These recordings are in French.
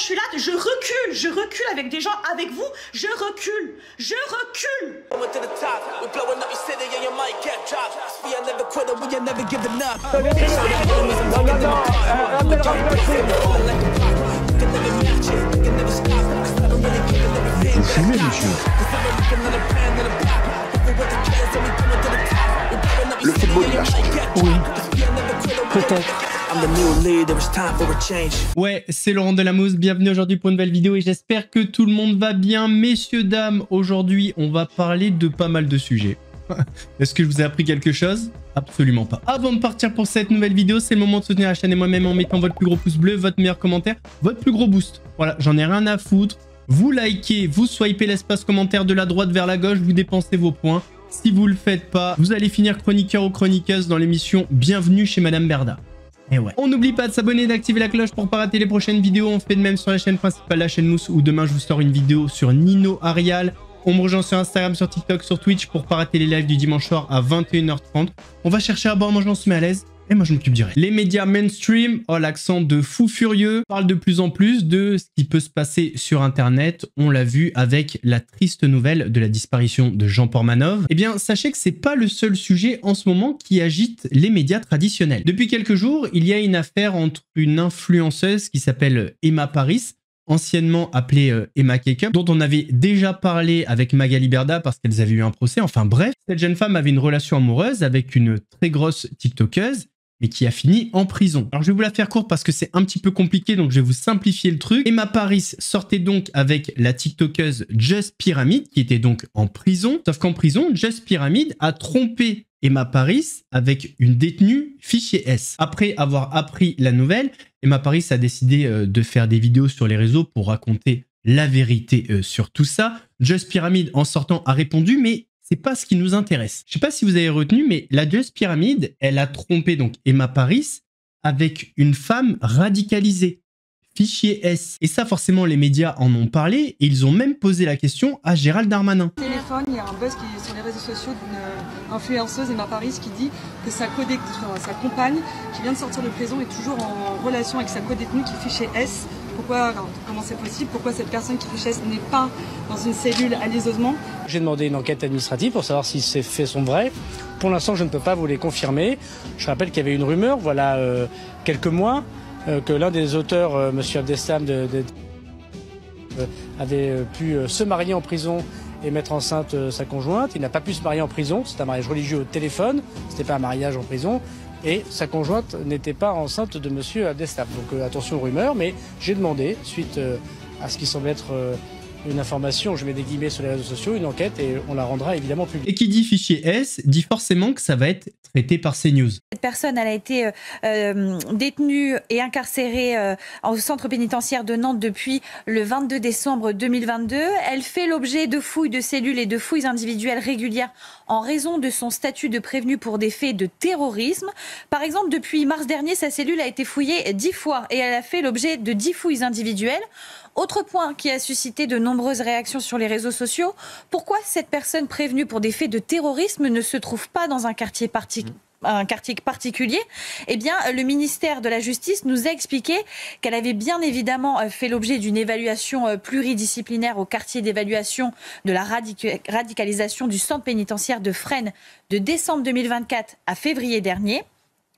je suis là, je recule avec des gens, avec vous, je recule. Vous fumez, monsieur. Le football, il a changé. Oui, peut-être. Ouais, c'est Laurent Delamousse, bienvenue aujourd'hui pour une nouvelle vidéo et j'espère que tout le monde va bien. Messieurs, dames, aujourd'hui on va parler de pas mal de sujets. Est-ce que je vous ai appris quelque chose? Absolument pas. Avant de partir pour cette nouvelle vidéo, c'est le moment de soutenir la chaîne et moi-même en mettant votre plus gros pouce bleu, votre meilleur commentaire, votre plus gros boost. Voilà, j'en ai rien à foutre. Vous likez, vous swipez l'espace commentaire de la droite vers la gauche, vous dépensez vos points. Si vous le faites pas, vous allez finir chroniqueur ou chroniqueuse dans l'émission Bienvenue chez Madame Berda. Et ouais. On n'oublie pas de s'abonner et d'activer la cloche pour pas rater les prochaines vidéos. On fait de même sur la chaîne principale, la chaîne Mousse, où demain je vous sors une vidéo sur Nino Arial. On me rejoint sur Instagram, sur TikTok, sur Twitch pour pas rater les lives du dimanche soir à 21h30. On va chercher à boire, manger, on se met à l'aise. Et moi, je m'occupe du reste. Les médias mainstream, oh, l'accent de fou furieux, parlent de plus en plus de ce qui peut se passer sur Internet. On l'a vu avec la triste nouvelle de la disparition de Jean Portmanov. Eh bien, sachez que c'est pas le seul sujet en ce moment qui agite les médias traditionnels. Depuis quelques jours, il y a une affaire entre une influenceuse qui s'appelle Emma Paris, anciennement appelée Emma Cake-up, dont on avait déjà parlé avec Magali Berda parce qu'elles avaient eu un procès. Enfin bref, cette jeune femme avait une relation amoureuse avec une très grosse TikTokeuse, mais qui a fini en prison. Alors je vais vous la faire courte parce que c'est un petit peu compliqué, donc je vais vous simplifier le truc. Emma Paris sortait donc avec la TikTokeuse Just Pyramid, qui était donc en prison. Sauf qu'en prison, Just Pyramid a trompé Emma Paris avec une détenue fichier S. Après avoir appris la nouvelle, Emma Paris a décidé de faire des vidéos sur les réseaux pour raconter la vérité sur tout ça. Just Pyramid, en sortant, a répondu, mais c'est pas ce qui nous intéresse. Je sais pas si vous avez retenu, mais la Just Pyramid, elle a trompé donc Emma Paris avec une femme radicalisée, fichier S. Et ça, forcément, les médias en ont parlé et ils ont même posé la question à Gérald Darmanin. Téléphone, il y a un buzz qui est sur les réseaux sociaux d'une influenceuse, Emma Paris, qui dit que sa compagne, qui vient de sortir de prison, est toujours en relation avec sa co-détenue qui est fichier S. Comment c'est possible? Pourquoi cette personne qui est fichier S n'est pas dans une cellule à l'isolement? J'ai demandé une enquête administrative pour savoir si ces faits sont vrais. Pour l'instant, je ne peux pas vous les confirmer. Je rappelle qu'il y avait une rumeur, voilà quelques mois, que l'un des auteurs, M. Abdeslam, avait pu se marier en prison et mettre enceinte sa conjointe. Il n'a pas pu se marier en prison, c'est un mariage religieux au téléphone, ce n'était pas un mariage en prison. Et sa conjointe n'était pas enceinte de M. Abdeslam. Donc attention aux rumeurs, mais j'ai demandé, suite à ce qui semble être une information, je mets des guillemets sur les réseaux sociaux, une enquête et on la rendra évidemment publique. Et qui dit fichier S, dit forcément que ça va être traité par CNews. Cette personne, elle a été détenue et incarcérée au centre pénitentiaire de Nantes depuis le 22 décembre 2022. Elle fait l'objet de fouilles de cellules et de fouilles individuelles régulières en raison de son statut de prévenu pour des faits de terrorisme. Par exemple, depuis mars dernier, sa cellule a été fouillée 10 fois et elle a fait l'objet de 10 fouilles individuelles. Autre point qui a suscité de nombreuses réactions sur les réseaux sociaux, pourquoi cette personne prévenue pour des faits de terrorisme ne se trouve pas dans un quartier particulier? Eh bien, le ministère de la Justice nous a expliqué qu'elle avait bien évidemment fait l'objet d'une évaluation pluridisciplinaire au quartier d'évaluation de la radicalisation du centre pénitentiaire de Fresnes de décembre 2024 à février dernier.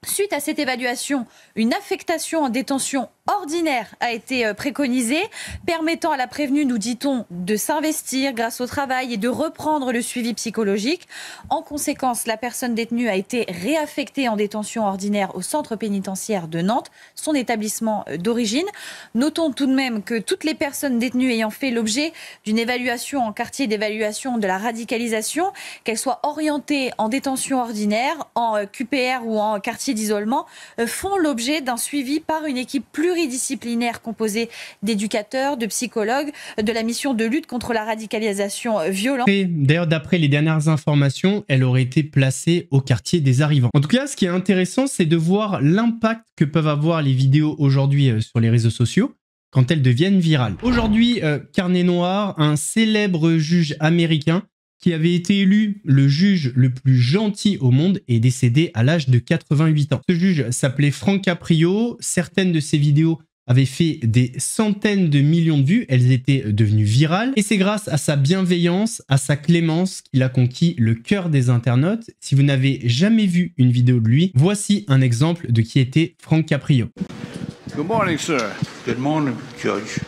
Suite à cette évaluation, une affectation en détention ordinaire a été préconisée, permettant à la prévenue, nous dit-on, de s'investir grâce au travail et de reprendre le suivi psychologique. En conséquence, la personne détenue a été réaffectée en détention ordinaire au centre pénitentiaire de Nantes, son établissement d'origine. Notons tout de même que toutes les personnes détenues ayant fait l'objet d'une évaluation en quartier d'évaluation de la radicalisation, qu'elles soient orientées en détention ordinaire, en QPR ou en quartier d'isolement, font l'objet d'un suivi par une équipe pluridisciplinaire composée d'éducateurs, de psychologues, de la mission de lutte contre la radicalisation violente. D'ailleurs, d'après les dernières informations, elle aurait été placée au quartier des arrivants. En tout cas, ce qui est intéressant, c'est de voir l'impact que peuvent avoir les vidéos aujourd'hui sur les réseaux sociaux quand elles deviennent virales. Aujourd'hui, Carnet Noir, un célèbre juge américain qui avait été élu le juge le plus gentil au monde, est décédé à l'âge de 88 ans. Ce juge s'appelait Frank Caprio. Certaines de ses vidéos avaient fait des centaines de millions de vues, elles étaient devenues virales, et c'est grâce à sa bienveillance, à sa clémence qu'il a conquis le cœur des internautes. Si vous n'avez jamais vu une vidéo de lui, voici un exemple de qui était Frank Caprio. Good morning, sir. Good morning, Judge.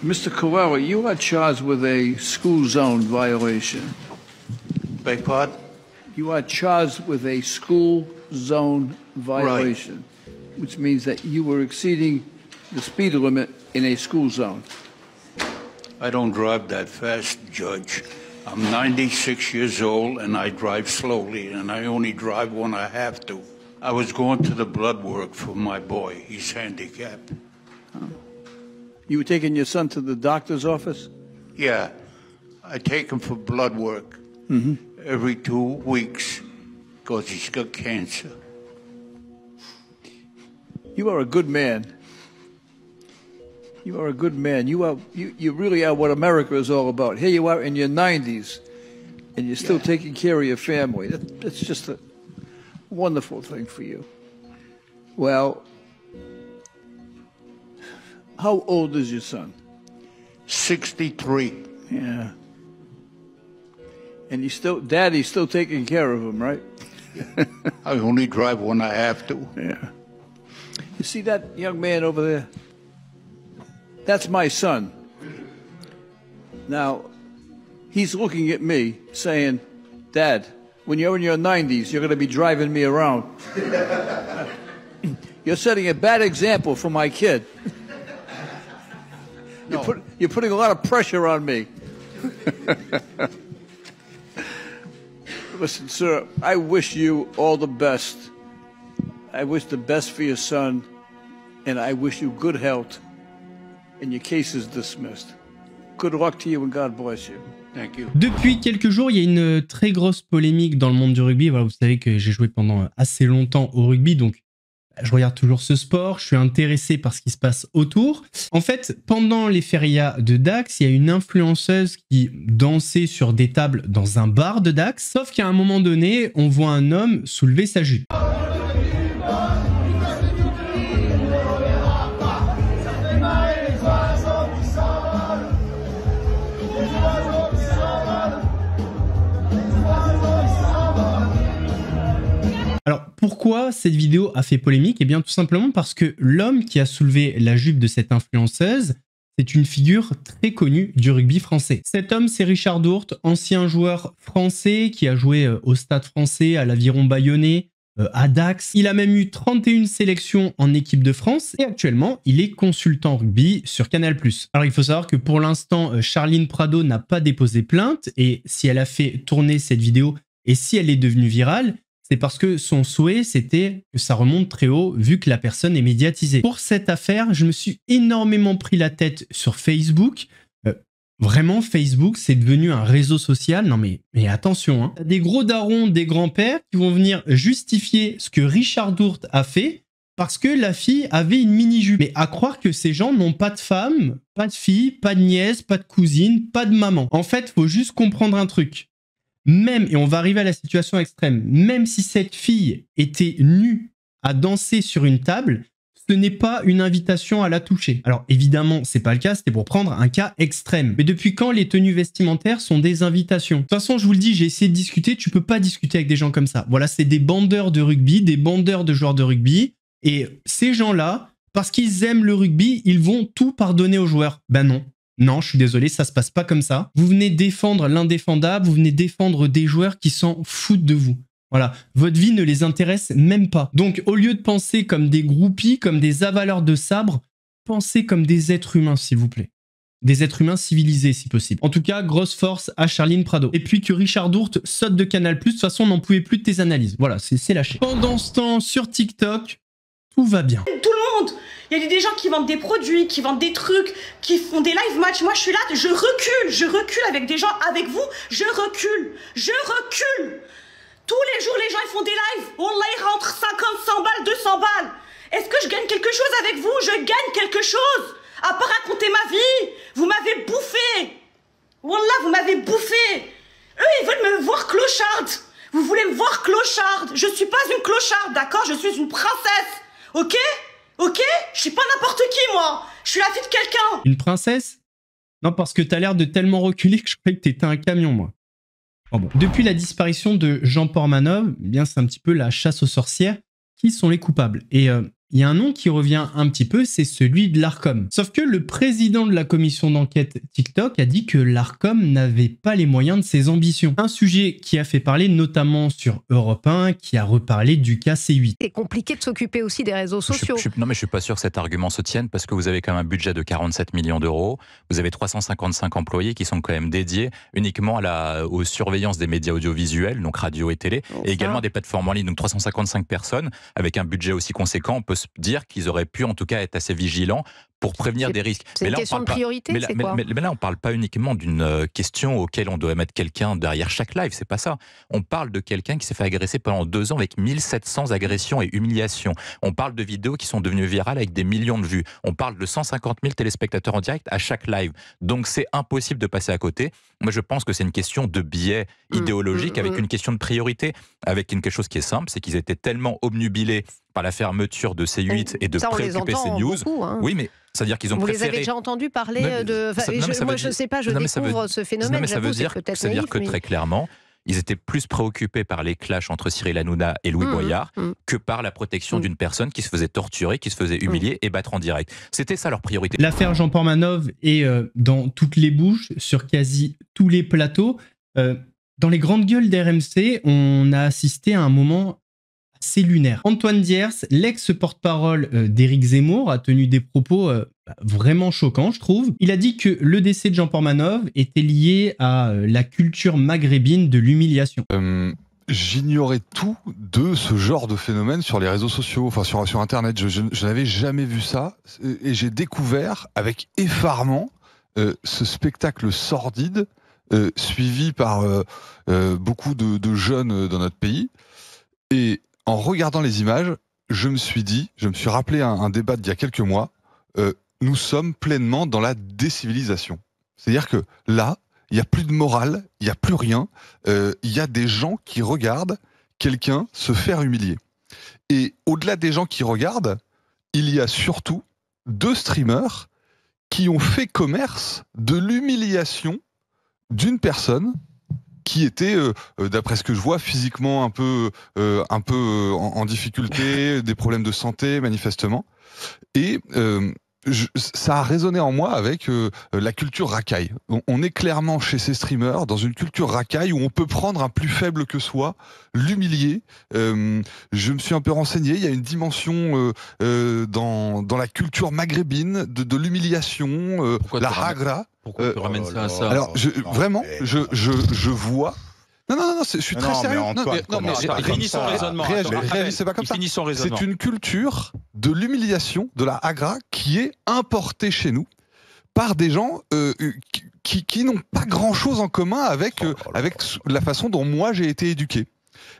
Mr. Carrera, you are charged with a school zone violation. Beg pardon? You are charged with a school zone violation, which means that you were exceeding the speed limit in a school zone. I don't drive that fast, Judge. I'm 96 years old and I drive slowly, and I only drive when I have to. I was going to the blood work for my boy. He's handicapped. Oh. You were taking your son to the doctor's office? Yeah. I take him for blood work every 2 weeks because he's got cancer. You are a good man. You are a good man. You really are what America is all about. Here you are in your 90s, and you're still taking care of your family. That's just a wonderful thing for you. Well, how old is your son? 63. Yeah. And Daddy's still taking care of him, right? I only drive when I have to. Yeah. You see that young man over there? That's my son. Now, he's looking at me saying, Dad, when you're in your 90s, you're going to be driving me around. You're setting a bad example for my kid. You're putting a lot of pressure on me. Listen, sir, I wish you all the best. I wish the best for your son, and I wish you good health. And your case is dismissed. Good luck to you and God bless you. Thank you. Depuis quelques jours, il y a une très grosse polémique dans le monde du rugby. Voilà, vous savez que j'ai joué pendant assez longtemps au rugby, donc je regarde toujours ce sport, je suis intéressé par ce qui se passe autour. En fait, pendant les férias de Dax, il y a une influenceuse qui dansait sur des tables dans un bar de Dax, sauf qu'à un moment donné, on voit un homme soulever sa jupe. Alors, pourquoi cette vidéo a fait polémique? Eh bien, tout simplement parce que l'homme qui a soulevé la jupe de cette influenceuse, c'est une figure très connue du rugby français. Cet homme, c'est Richard Dourte, ancien joueur français qui a joué au Stade français, à l'Aviron Bayonnais, à Dax. Il a même eu 31 sélections en équipe de France et actuellement, il est consultant rugby sur Canal+. Alors, il faut savoir que pour l'instant, Charline Prado n'a pas déposé plainte et si elle a fait tourner cette vidéo et si elle est devenue virale, c'est parce que son souhait, c'était que ça remonte très haut vu que la personne est médiatisée. Pour cette affaire, je me suis énormément pris la tête sur Facebook. Vraiment, Facebook, c'est devenu un réseau social. Non mais attention, hein. Des gros darons, des grands-pères qui vont venir justifier ce que Richard Dourte a fait parce que la fille avait une mini-jupe. Mais à croire que ces gens n'ont pas de femme, pas de fille, pas de nièce, pas de cousine, pas de maman. En fait, faut juste comprendre un truc. Même, et on va arriver à la situation extrême, même si cette fille était nue à danser sur une table, ce n'est pas une invitation à la toucher. Alors évidemment, c'est pas le cas, c'était pour prendre un cas extrême. Mais depuis quand les tenues vestimentaires sont des invitations? De toute façon, je vous le dis, j'ai essayé de discuter, tu peux pas discuter avec des gens comme ça. Voilà, c'est des bandeurs de rugby, des bandeurs de joueurs de rugby, et ces gens-là, parce qu'ils aiment le rugby, ils vont tout pardonner aux joueurs. Ben non. Non, je suis désolé, ça se passe pas comme ça. Vous venez défendre l'indéfendable, vous venez défendre des joueurs qui s'en foutent de vous. Voilà, votre vie ne les intéresse même pas. Donc, au lieu de penser comme des groupies, comme des avaleurs de sabres, pensez comme des êtres humains, s'il vous plaît. Des êtres humains civilisés, si possible. En tout cas, grosse force à Charline Prado. Et puis que Richard Dourte saute de Canal+, de toute façon, on n'en pouvait plus de tes analyses. Voilà, c'est lâché. Pendant ce temps, sur TikTok, tout va bien. Tout le monde. Il y a des gens qui vendent des produits, qui vendent des trucs, qui font des live match. Moi, je suis là, je recule avec des gens, avec vous, je recule. Tous les jours, les gens, ils font des lives. Wallah, ils rentrent 50, 100 balles, 200 balles. Est-ce que je gagne quelque chose avec vous? Je gagne quelque chose. À part raconter ma vie. Vous m'avez bouffé. Wallah, vous m'avez bouffé. Eux, ils veulent me voir clocharde. Vous voulez me voir clocharde. Je suis pas une clocharde, d'accord? Je suis une princesse. Ok? Ok? Je suis pas n'importe qui, moi. Je suis la fille de quelqu'un. Une princesse? Non, parce que t'as l'air de tellement reculer que je croyais que t'étais un camion, moi. Bon. Depuis la disparition de Jean Portmanov, eh bien c'est un petit peu la chasse aux sorcières. Qui sont les coupables? Et il y a un nom qui revient un petit peu, c'est celui de l'Arcom. Sauf que le président de la commission d'enquête TikTok a dit que l'Arcom n'avait pas les moyens de ses ambitions. Un sujet qui a fait parler notamment sur Europe 1, qui a reparlé du cas C8. C'est compliqué de s'occuper aussi des réseaux sociaux. Non, mais je suis pas sûr que cet argument se tienne parce que vous avez quand même un budget de 47 millions d'euros. Vous avez 355 employés qui sont quand même dédiés uniquement aux surveillances des médias audiovisuels, donc radio et télé, et également des plateformes en ligne. Donc 355 personnes avec un budget aussi conséquent, on peut se dire qu'ils auraient pu en tout cas être assez vigilants pour prévenir des risques. C'est une question de priorité, c'est quoi ? Mais là, on ne parle pas uniquement d'une question auquel on doit mettre quelqu'un derrière chaque live, c'est pas ça. On parle de quelqu'un qui s'est fait agresser pendant 2 ans avec 1700 agressions et humiliations. On parle de vidéos qui sont devenues virales avec des millions de vues. On parle de 150 000 téléspectateurs en direct à chaque live. Donc c'est impossible de passer à côté. Moi, je pense que c'est une question de biais idéologique avec une question de priorité, avec quelque chose qui est simple, c'est qu'ils étaient tellement obnubilés par la fermeture de C8 et de préoccuper CNews. Hein. Oui, mais c'est-à-dire qu'ils ont Vous préféré... les avez déjà entendus parler de... Moi, je ne sais pas, je découvre ce phénomène. Ça veut dire que très clairement, ils étaient plus préoccupés par les clashs entre Cyril Hanouna et Louis Boyard que par la protection d'une personne qui se faisait torturer, qui se faisait humilier et battre en direct. C'était ça leur priorité. L'affaire Jean Portmanov est dans toutes les bouches, sur quasi tous les plateaux. Dans les grandes gueules d'RMC, on a assisté à un moment assez lunaire. Antoine Diers, l'ex-porte-parole d'Éric Zemmour, a tenu des propos vraiment choquants, je trouve. Il a dit que le décès de Jean Portmanov était lié à la culture maghrébine de l'humiliation. J'ignorais tout de ce genre de phénomène sur les réseaux sociaux, enfin sur Internet. Je n'avais jamais vu ça et j'ai découvert avec effarement ce spectacle sordide suivi par beaucoup de jeunes dans notre pays. Et en regardant les images, je me suis rappelé un débat d'il y a quelques mois, nous sommes pleinement dans la décivilisation. C'est-à-dire que là, il n'y a plus de morale, il n'y a plus rien, il y a des gens qui regardent quelqu'un se faire humilier. Et au-delà des gens qui regardent, il y a surtout 2 streamers qui ont fait commerce de l'humiliation d'une personne qui était, d'après ce que je vois, physiquement un peu en difficulté, des problèmes de santé manifestement. Et ça a résonné en moi avec la culture racaille. On est clairement chez ces streamers dans une culture racaille où on peut prendre un plus faible que soi, l'humilier. Je me suis un peu renseigné, il y a une dimension dans la culture maghrébine de l'humiliation, la hagra. Pourquoi tu ramènes ça à ça? Alors, vraiment, je vois... Non, je suis très sérieux. Réunis son raisonnement. C'est pas comme ça. C'est une culture de l'humiliation, de la hagra, qui est importée chez nous par des gens qui n'ont pas grand-chose en commun avec la façon dont moi j'ai été éduqué.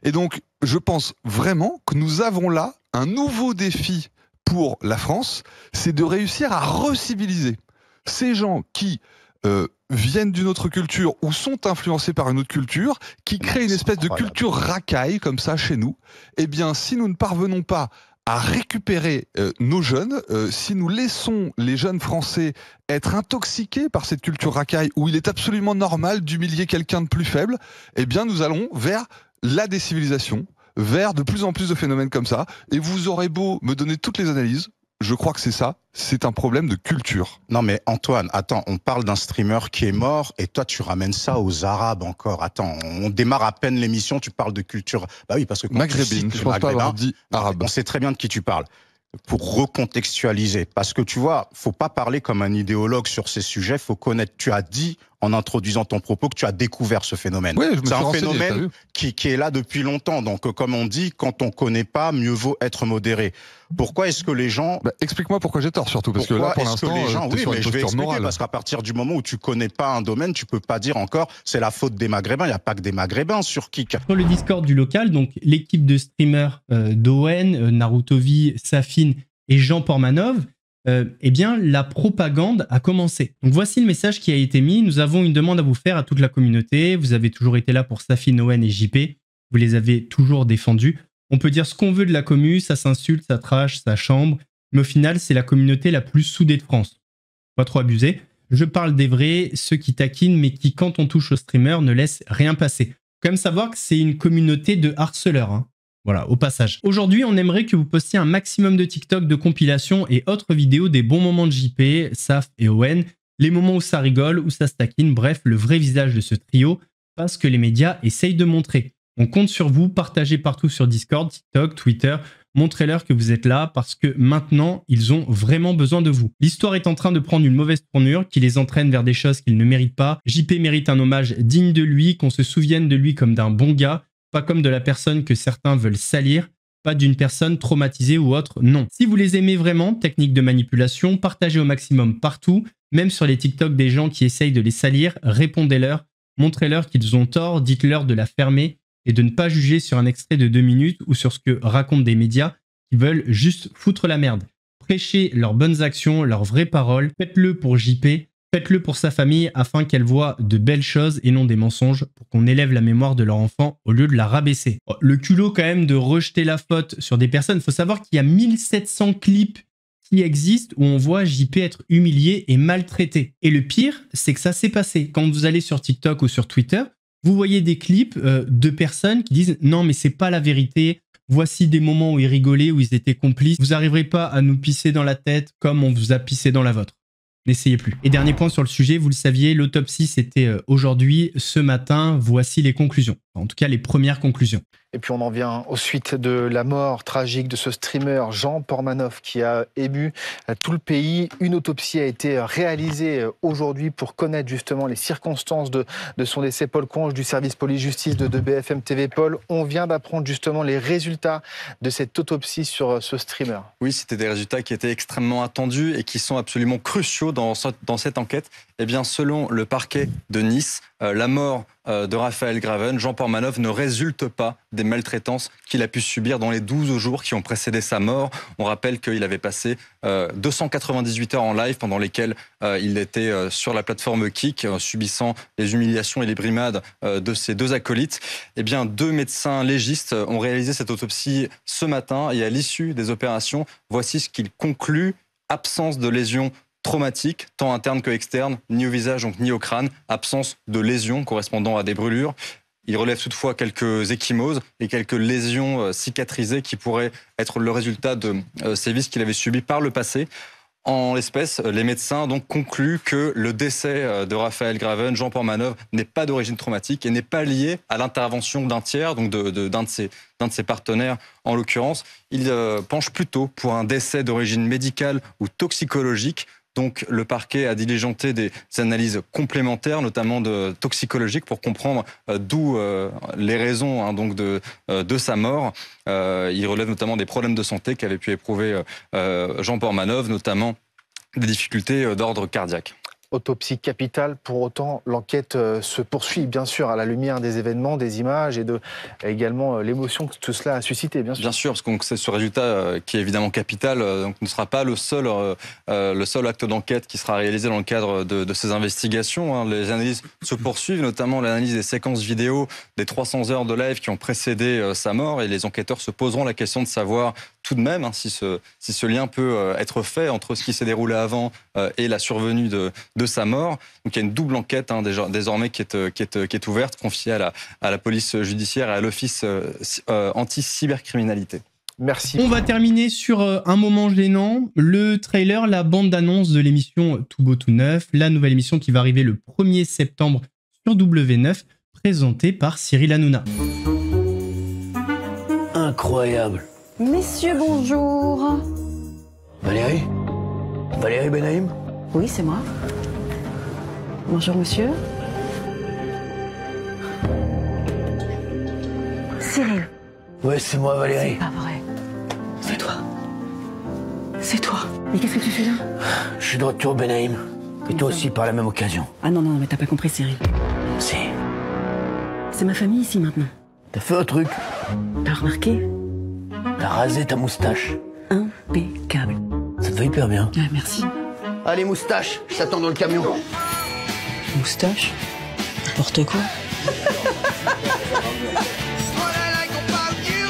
Et donc, je pense vraiment que nous avons là un nouveau défi pour la France, c'est de réussir à reciviliser ces gens qui viennent d'une autre culture ou sont influencés par une autre culture, qui créent une espèce de culture racaille comme ça chez nous. Eh bien, si nous ne parvenons pas à récupérer nos jeunes, si nous laissons les jeunes Français être intoxiqués par cette culture racaille où il est absolument normal d'humilier quelqu'un de plus faible, eh bien, nous allons vers la décivilisation, vers de plus en plus de phénomènes comme ça. Et vous aurez beau me donner toutes les analyses, je crois que c'est ça, c'est un problème de culture. Non mais Antoine, attends, on parle d'un streamer qui est mort et toi tu ramènes ça aux Arabes encore. Attends, on démarre à peine l'émission, tu parles de culture. Bah oui, parce que quand maghrébine, je pense pas avoir dit arabe. On sait très bien de qui tu parles. Pour recontextualiser, parce que tu vois, faut pas parler comme un idéologue sur ces sujets, faut connaître. Tu as dit en introduisant ton propos que tu as découvert ce phénomène. Oui, c'est un phénomène qui est là depuis longtemps. Donc, comme on dit, quand on connaît pas, mieux vaut être modéré. Pourquoi est-ce que les gens... explique-moi pourquoi j'ai tort surtout, parce que là, pour l'instant, les gens... Oui, mais je vais expliquer, parce qu'à partir du moment où tu connais pas un domaine, tu peux pas dire encore c'est la faute des Maghrébins. Il n'y a pas que des Maghrébins sur Kik. Sur le Discord du local, donc l'équipe de streamers d'ON, Narutovi, Safin et Jean Portmanov, eh bien, la propagande a commencé. Donc voici le message qui a été mis. Nous avons une demande à vous faire à toute la communauté. Vous avez toujours été là pour Safin, Owen et JP. Vous les avez toujours défendus. On peut dire ce qu'on veut de la commu, ça s'insulte, ça trash, ça chambre. mais au final, c'est la communauté la plus soudée de France. Pas trop abusé. Je parle des vrais, ceux qui taquinent, mais qui, quand on touche au streamer, ne laissent rien passer. Faut quand même savoir que c'est une communauté de harceleurs, hein. Voilà, au passage. Aujourd'hui, on aimerait que vous postiez un maximum de TikTok, de compilations et autres vidéos des bons moments de JP, Saf et Owen, les moments où ça rigole, où ça se taquine, bref, le vrai visage de ce trio, pas ce que les médias essayent de montrer. On compte sur vous, partagez partout sur Discord, TikTok, Twitter, montrez-leur que vous êtes là parce que maintenant, ils ont vraiment besoin de vous. L'histoire est en train de prendre une mauvaise tournure qui les entraîne vers des choses qu'ils ne méritent pas. JP mérite un hommage digne de lui, qu'on se souvienne de lui comme d'un bon gars, pas comme de la personne que certains veulent salir, pas d'une personne traumatisée ou autre, non. Si vous les aimez vraiment, technique de manipulation, partagez au maximum partout, même sur les TikTok des gens qui essayent de les salir, répondez-leur, montrez-leur qu'ils ont tort, dites-leur de la fermer et de ne pas juger sur un extrait de 2 minutes ou sur ce que racontent des médias qui veulent juste foutre la merde. Prêchez leurs bonnes actions, leurs vraies paroles, faites-le pour JP, faites-le pour sa famille afin qu'elle voit de belles choses et non des mensonges pour qu'on élève la mémoire de leur enfant au lieu de la rabaisser. Oh, le culot quand même de rejeter la faute sur des personnes. Il faut savoir qu'il y a 1700 clips qui existent où on voit JP être humilié et maltraité. Et le pire, c'est que ça s'est passé. Quand vous allez sur TikTok ou sur Twitter, vous voyez des clips de personnes qui disent « Non, mais c'est pas la vérité. Voici des moments où ils rigolaient, où ils étaient complices. Vous n'arriverez pas à nous pisser dans la tête comme on vous a pissé dans la vôtre. N'essayez plus. » Et dernier point sur le sujet, vous le saviez, l'autopsie c'était aujourd'hui, ce matin. Voici les conclusions. En tout cas, les premières conclusions. Et puis on en vient aux suites de la mort tragique de ce streamer Jean Pormanoff qui a ému tout le pays. Une autopsie a été réalisée aujourd'hui pour connaître justement les circonstances de son décès. Paul Conge du service police-justice de BFM TV. Paul, on vient d'apprendre justement les résultats de cette autopsie sur ce streamer. Oui, c'était des résultats qui étaient extrêmement attendus et qui sont absolument cruciaux dans cette enquête. Eh bien, selon le parquet de Nice, la mort de Raphaël Graven, Jean Pormanoff, ne résulte pas des maltraitances qu'il a pu subir dans les 12 jours qui ont précédé sa mort. On rappelle qu'il avait passé 298 heures en live pendant lesquelles il était sur la plateforme Kik, subissant les humiliations et les brimades de ses 2 acolytes. Eh bien, 2 médecins légistes ont réalisé cette autopsie ce matin et à l'issue des opérations, voici ce qu'ils concluent: absence de lésions traumatiques, tant internes que externes, ni au visage donc ni au crâne, absence de lésions correspondant à des brûlures. Il relève toutefois quelques ecchymoses et quelques lésions cicatrisées qui pourraient être le résultat de sévices qu'il avait subis par le passé. En l'espèce, les médecins donc concluent que le décès de Raphaël Graven, Jean Pormanoff, n'est pas d'origine traumatique et n'est pas lié à l'intervention d'un tiers, donc d'un de ses partenaires en l'occurrence. Il penche plutôt pour un décès d'origine médicale ou toxicologique. Donc le parquet a diligenté des analyses complémentaires, notamment toxicologiques, pour comprendre d'où les raisons hein, donc de sa mort. Il relève notamment des problèmes de santé qu'avait pu éprouver Jean Pormanoff, notamment des difficultés d'ordre cardiaque. Autopsie capitale, pour autant, l'enquête se poursuit, bien sûr, à la lumière des événements, des images et également l'émotion que tout cela a suscité, bien sûr. Bien sûr, parce que c'est ce résultat qui est évidemment capital, donc ne sera pas le seul acte d'enquête qui sera réalisé dans le cadre de ces investigations. Hein. Les analyses se poursuivent, notamment l'analyse des séquences vidéo des 300 heures de live qui ont précédé sa mort, et les enquêteurs se poseront la question de savoir tout de même hein, si ce lien peut être fait entre ce qui s'est déroulé avant et la survenue de sa mort. Donc il y a une double enquête hein, désormais qui est ouverte, confiée à la police judiciaire et à l'office anti-cybercriminalité. Merci. On va terminer sur un moment gênant, le trailer, la bande-annonce de l'émission Tout Beau Tout Neuf, la nouvelle émission qui va arriver le 1er septembre sur W9, présentée par Cyril Hanouna. Incroyable. Messieurs, bonjour. Valérie Benaïm? Oui, c'est moi. Bonjour, monsieur. Cyril. Ouais, c'est moi, Valérie. C'est pas vrai. C'est toi. C'est toi. Mais qu'est-ce que tu fais là? Je suis de retour, Benaïm. Et toi aussi, par la même occasion. Ah non, mais t'as pas compris, Cyril. Si. C'est ma famille ici, maintenant. T'as fait un truc. T'as remarqué? T'as rasé ta moustache. Impeccable. Ça te va hyper bien. Ah, merci. Allez, moustache, je t'attends dans le camion. Moustache? N'importe quoi.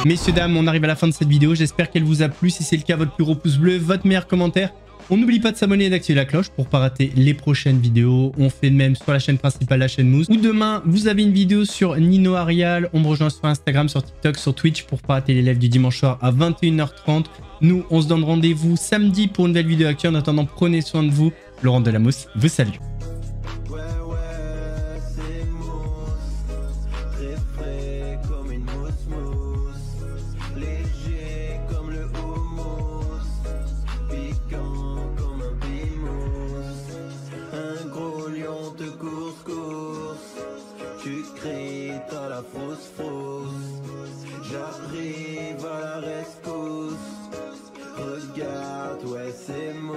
Messieurs, dames, on arrive à la fin de cette vidéo. J'espère qu'elle vous a plu. Si c'est le cas, votre plus gros pouce bleu, votre meilleur commentaire. On n'oublie pas de s'abonner et d'activer la cloche pour ne pas rater les prochaines vidéos. On fait de même sur la chaîne principale, la chaîne Mousse. Ou demain, vous avez une vidéo sur Nino Arial. On me rejoint sur Instagram, sur TikTok, sur Twitch pour ne pas rater les lives du dimanche soir à 21h30. Nous, on se donne rendez-vous samedi pour une nouvelle vidéo actuelle. En attendant, prenez soin de vous. Laurent Delamos vous salue. J'arrive à la rescousse. Regarde, ouais, c'est moi.